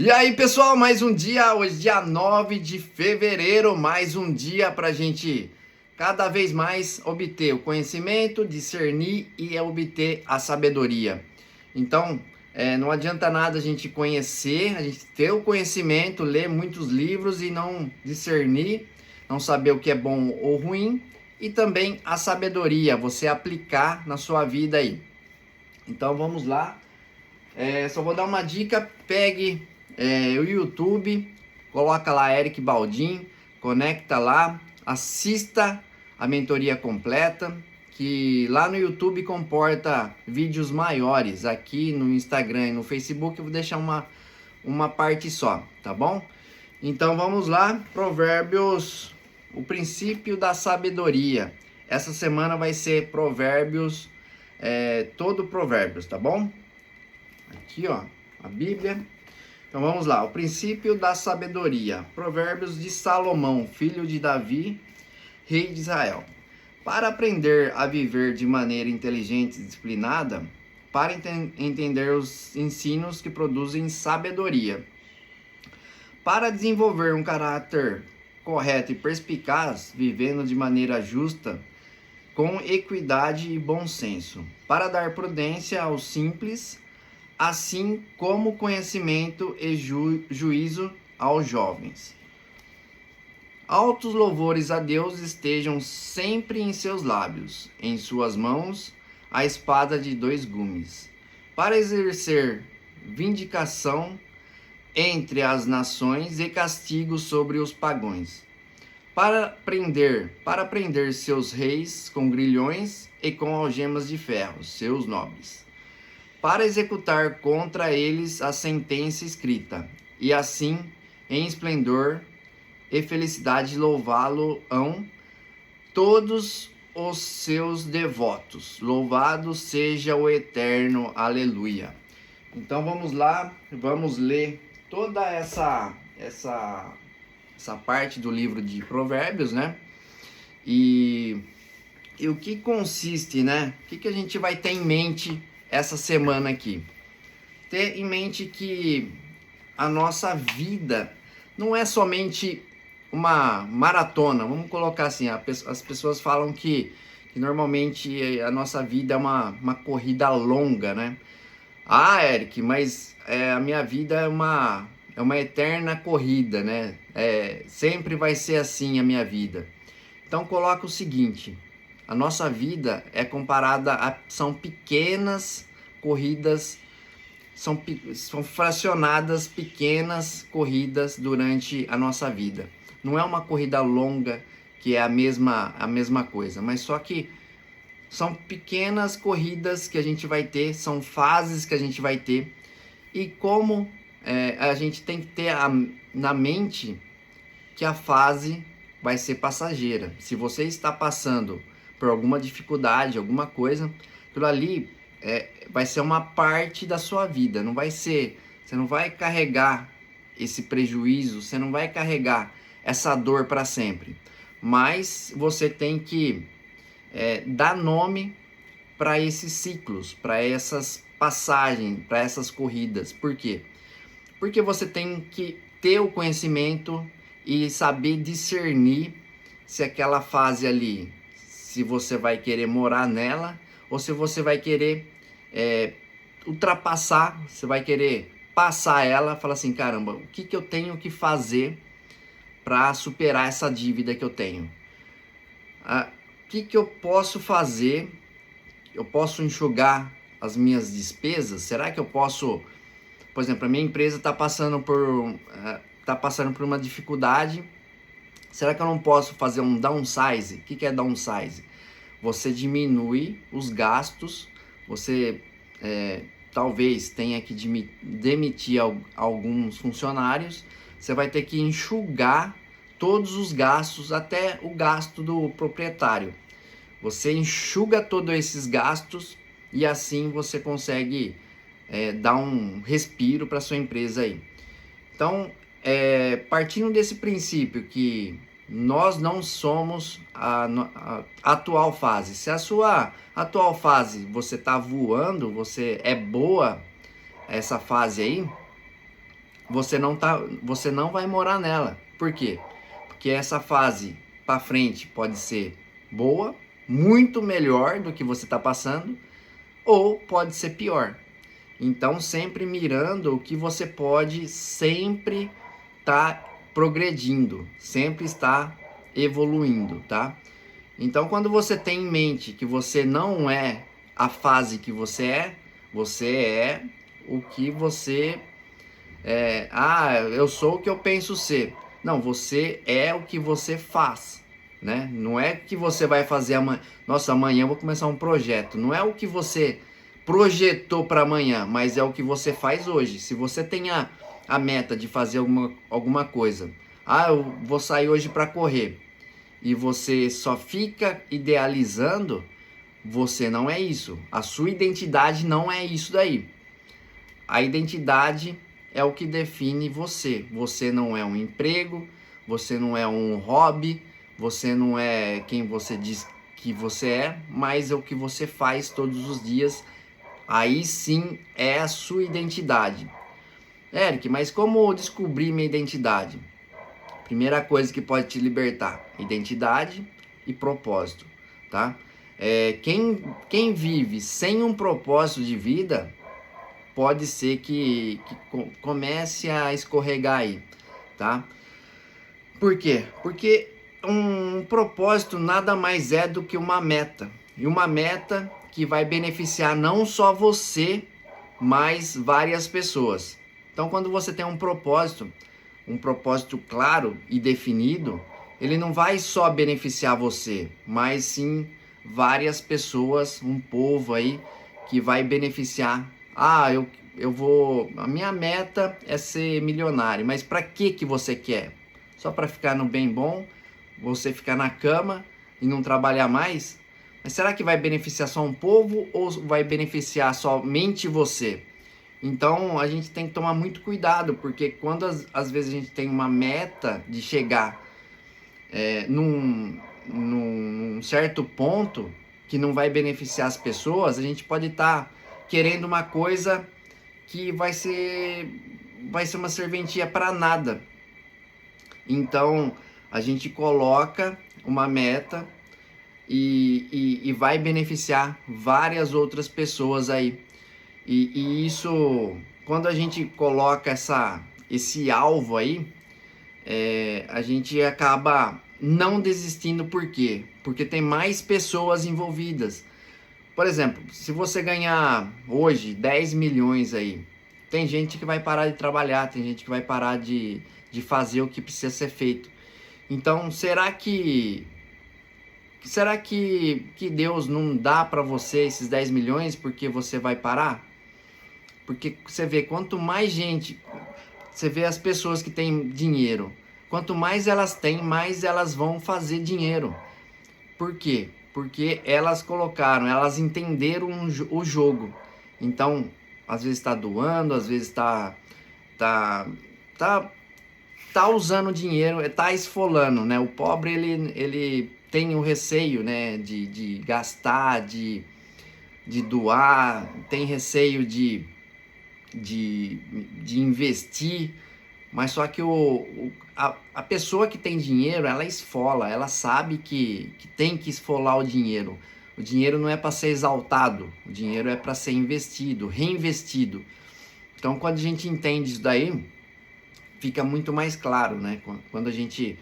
E aí, pessoal, mais um dia, hoje dia 9 de fevereiro, mais um dia para a gente cada vez mais obter o conhecimento, discernir e obter a sabedoria. Então, não adianta nada a gente conhecer, a gente ter o conhecimento, ler muitos livros e não discernir, não saber o que é bom ou ruim, e também a sabedoria, você aplicar na sua vida aí. Então, vamos lá. Só vou dar uma dica, pegue o YouTube, coloca lá Eric Baldin, conecta lá, assista a mentoria completa, que lá no YouTube comporta vídeos maiores. Aqui no Instagram e no Facebook eu vou deixar uma parte só, tá bom? Então vamos lá, Provérbios, o princípio da sabedoria. Essa semana vai ser Provérbios, todo Provérbios, tá bom? Aqui, ó, a Bíblia. Então vamos lá, o princípio da sabedoria. Provérbios de Salomão, filho de Davi, rei de Israel. Para aprender a viver de maneira inteligente e disciplinada, para entender os ensinos que produzem sabedoria. Para desenvolver um caráter correto e perspicaz, vivendo de maneira justa, com equidade e bom senso. Para dar prudência aos simples, assim como conhecimento e juízo aos jovens. Altos louvores a Deus estejam sempre em seus lábios, em suas mãos a espada de dois gumes, para exercer vindicação entre as nações e castigo sobre os pagãos, para prender seus reis com grilhões e com algemas de ferro, seus nobres, para executar contra eles a sentença escrita, e assim, em esplendor e felicidade, louvá-lo-ão todos os seus devotos. Louvado seja o Eterno, aleluia. Então vamos lá, vamos ler toda essa parte do livro de Provérbios, né? E o que consiste, né? O que a gente vai ter em mente essa semana aqui? Ter em mente que a nossa vida não é somente uma maratona, vamos colocar assim, as pessoas falam que normalmente a nossa vida é uma corrida longa, né? Ah, Eric, mas a minha vida é uma eterna corrida, né? Sempre vai ser assim a minha vida. Então coloca o seguinte, a nossa vida é comparada são pequenas corridas, são fracionadas pequenas corridas durante a nossa vida. Não é uma corrida longa que é a mesma coisa, mas só que são pequenas corridas que a gente vai ter, são fases que a gente vai ter, e como a gente tem que ter na mente que a fase vai ser passageira. Se você está passando por alguma dificuldade, alguma coisa, aquilo ali vai ser uma parte da sua vida, não vai ser, você não vai carregar esse prejuízo, você não vai carregar essa dor para sempre, mas você tem que dar nome para esses ciclos, para essas passagens, para essas corridas. Por quê? Porque você tem que ter o conhecimento e saber discernir se aquela fase ali, se você vai querer morar nela ou se você vai querer ultrapassar, você vai querer passar ela, falar assim, caramba, o que eu tenho que fazer para superar essa dívida que eu tenho? O que eu posso fazer? Eu posso enxugar as minhas despesas? Será que eu posso, por exemplo, a minha empresa está passando por uma dificuldade, será que eu não posso fazer um downsize? O que é downsize? Você diminui os gastos, você talvez tenha que demitir alguns funcionários, você vai ter que enxugar todos os gastos, até o gasto do proprietário. Você enxuga todos esses gastos e assim você consegue dar um respiro para sua empresa aí. Então, partindo desse princípio que nós não somos a atual fase. Se a sua atual fase você está voando, você é boa essa fase aí, você não vai morar nela. Por quê? Porque essa fase para frente pode ser boa, muito melhor do que você está passando, ou pode ser pior. Então, sempre mirando o que você pode sempre estar progredindo, sempre estar evoluindo, tá? Então, quando você tem em mente que você não é a fase que você é o que você eu sou o que eu penso ser. Não, você é o que você faz, né? Não é que você vai fazer amanhã. Nossa, amanhã eu vou começar um projeto. Não é o que você projetou para amanhã, mas é o que você faz hoje. Se você tem a meta de fazer alguma coisa, eu vou sair hoje para correr, e você só fica idealizando, você não é isso. A sua identidade não é isso daí. A identidade é o que define você. Você não é um emprego, você não é um hobby, você não é quem você diz que você é, mas é o que você faz todos os dias. Aí sim é a sua identidade. Eric, mas como descobrir minha identidade? Primeira coisa que pode te libertar: identidade e propósito, tá? Quem vive sem um propósito de vida, pode ser que comece a escorregar aí, tá? Por quê? Porque um propósito nada mais é do que uma meta. E uma meta que vai beneficiar não só você, mas várias pessoas. Então, quando você tem um propósito claro e definido, ele não vai só beneficiar você, mas sim várias pessoas, um povo aí que vai beneficiar. A minha meta é ser milionário, mas para que você quer? Só para ficar no bem bom, você ficar na cama e não trabalhar mais? Mas será que vai beneficiar só um povo ou vai beneficiar somente você? Então a gente tem que tomar muito cuidado, porque quando às vezes a gente tem uma meta de chegar num certo ponto que não vai beneficiar as pessoas, a gente pode estar querendo uma coisa que vai ser uma serventia para nada. Então a gente coloca uma meta e vai beneficiar várias outras pessoas aí. E isso, quando a gente coloca esse alvo aí, a gente acaba não desistindo. Por quê? Porque tem mais pessoas envolvidas. Por exemplo, se você ganhar hoje 10 milhões aí, tem gente que vai parar de trabalhar, tem gente que vai parar de fazer o que precisa ser feito. Então, será que Deus não dá para você esses 10 milhões porque você vai parar? Porque você vê, quanto mais gente, você vê as pessoas que têm dinheiro, quanto mais elas têm, mais elas vão fazer dinheiro. Por quê? Porque elas entenderam o jogo. Então, às vezes está doando, às vezes tá, tá, tá usando dinheiro, tá esfolando, né? O pobre, ele tem o receio, né, de gastar, de doar, tem receio de investir, mas só que a pessoa que tem dinheiro, ela esfola, ela sabe que tem que esfolar o dinheiro. O dinheiro não é para ser exaltado, o dinheiro é para ser investido, reinvestido. Então, quando a gente entende isso daí, fica muito mais claro, né? Quando a gente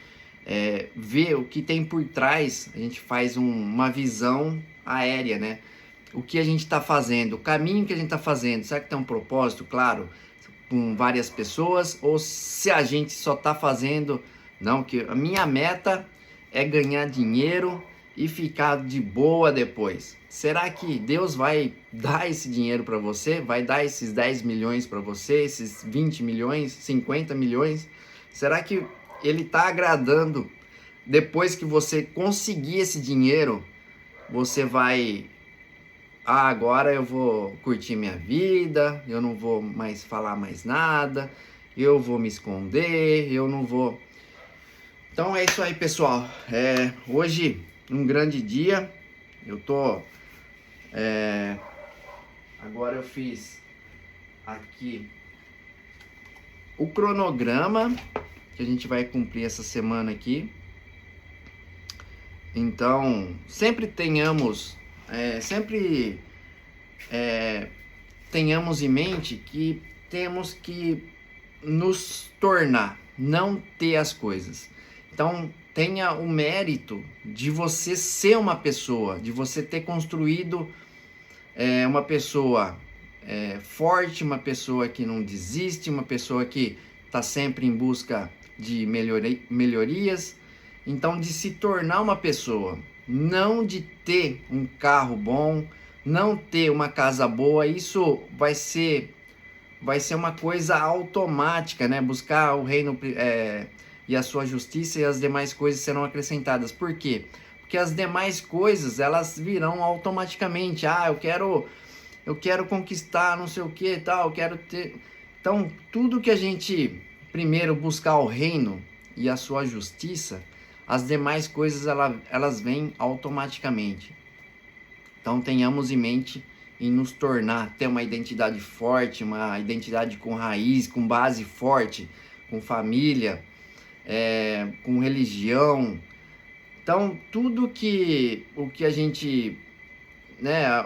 vê o que tem por trás, a gente faz uma visão aérea, né? O que a gente está fazendo, o caminho que a gente está fazendo, será que tem um propósito, claro, com várias pessoas, ou se a gente só está fazendo, não, que a minha meta é ganhar dinheiro e ficar de boa depois. Será que Deus vai dar esse dinheiro para você? Vai dar esses 10 milhões para você, esses 20 milhões, 50 milhões? Será que ele está agradando? Depois que você conseguir esse dinheiro, você vai... agora eu vou curtir minha vida, eu não vou mais falar mais nada, eu vou me esconder, eu não vou... Então é isso aí, pessoal. Hoje, um grande dia. Eu tô... agora eu fiz aqui o cronograma que a gente vai cumprir essa semana aqui. Então, sempre tenhamos em mente que temos que nos tornar, não ter as coisas. Então, tenha o mérito de você ser uma pessoa, de você ter construído uma pessoa forte, uma pessoa que não desiste, uma pessoa que está sempre em busca de melhorias. Então, de se tornar uma pessoa, não de ter um carro bom, não ter uma casa boa, isso vai ser uma coisa automática, né? Buscar o reino e a sua justiça, e as demais coisas serão acrescentadas. Por quê? Porque as demais coisas, elas virão automaticamente. Eu quero conquistar não sei o que e tal, eu quero ter... Então, tudo que a gente primeiro buscar o reino e a sua justiça, as demais coisas elas vêm automaticamente. Então tenhamos em mente em nos tornar, ter uma identidade forte, uma identidade com raiz, com base forte, com família, com religião. Então tudo o que a gente, né,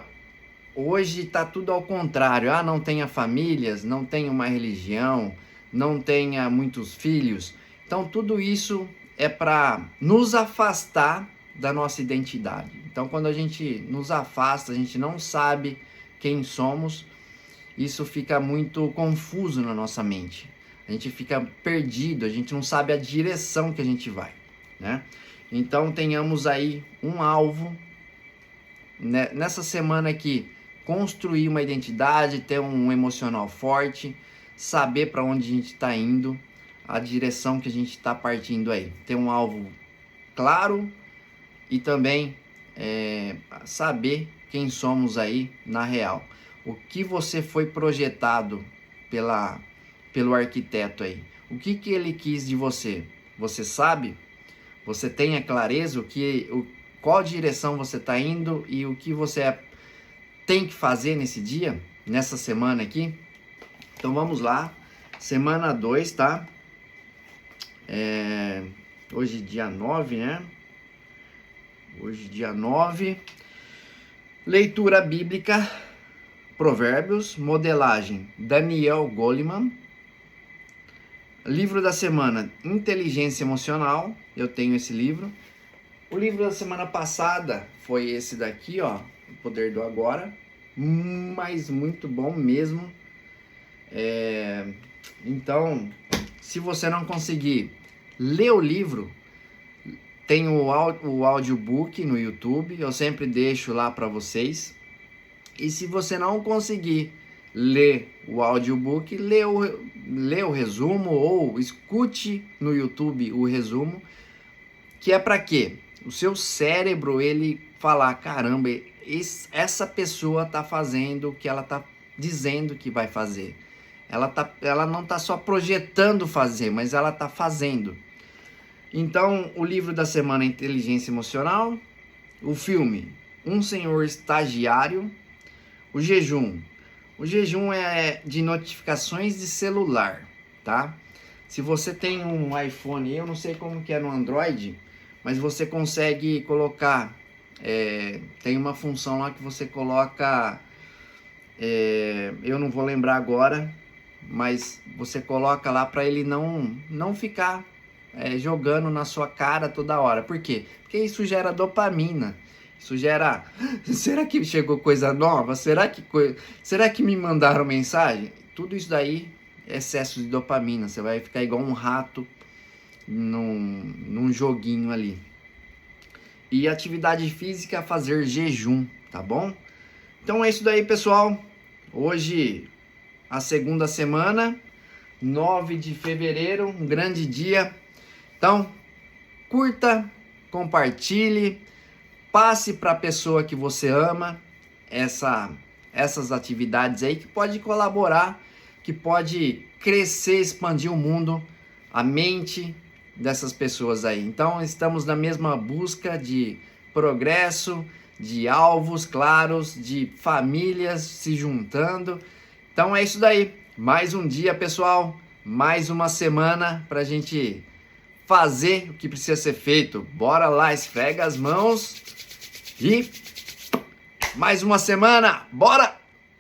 hoje está tudo ao contrário. Não tenha famílias, não tenha uma religião, não tenha muitos filhos. Então tudo isso é para nos afastar da nossa identidade. Então, quando a gente nos afasta, a gente não sabe quem somos, isso fica muito confuso na nossa mente. A gente fica perdido, a gente não sabe a direção que a gente vai, né? Então, tenhamos aí um alvo, né, nessa semana aqui, construir uma identidade, ter um emocional forte, saber para onde a gente está indo, a direção que a gente está partindo aí. Ter um alvo claro e também saber quem somos aí na real. O que você foi projetado pelo arquiteto aí. O que ele quis de você? Você sabe? Você tem a clareza qual direção você está indo e o que você tem que fazer nesse dia, nessa semana aqui? Então vamos lá. Semana 2, tá? Hoje dia 9, né? Hoje dia 9. Leitura bíblica, Provérbios, modelagem, Daniel Goleman. Livro da semana, Inteligência Emocional, eu tenho esse livro. O livro da semana passada foi esse daqui, ó, O Poder do Agora, mas muito bom mesmo. Então, se você não conseguir ler o livro, tem o audiobook no YouTube, eu sempre deixo lá para vocês. E se você não conseguir ler o audiobook, lê o resumo ou escute no YouTube o resumo, que é para quê? O seu cérebro, ele falar, caramba, essa pessoa tá fazendo o que ela tá dizendo que vai fazer. Ela não tá só projetando fazer, mas ela tá fazendo. Então, o livro da semana é Inteligência Emocional, o filme Um Senhor Estagiário, o jejum. O jejum é de notificações de celular, tá? Se você tem um iPhone, eu não sei como que é no Android, mas você consegue colocar, tem uma função lá que você coloca, eu não vou lembrar agora, mas você coloca lá para ele não ficar jogando na sua cara toda hora. Por quê? Porque isso gera dopamina. Isso gera... Será que chegou coisa nova? Será que me mandaram mensagem? Tudo isso daí é excesso de dopamina. Você vai ficar igual um rato num joguinho ali. E atividade física, fazer jejum, tá bom? Então é isso daí, pessoal. Hoje, a segunda semana, 9 de fevereiro, um grande dia. Então, curta, compartilhe, passe para a pessoa que você ama essas atividades aí que pode colaborar, que pode crescer, expandir o mundo, a mente dessas pessoas aí. Então, estamos na mesma busca de progresso, de alvos claros, de famílias se juntando. Então, é isso daí. Mais um dia, pessoal. mais uma semana para a gente fazer o que precisa ser feito. Bora lá, esfrega as mãos e mais uma semana, bora!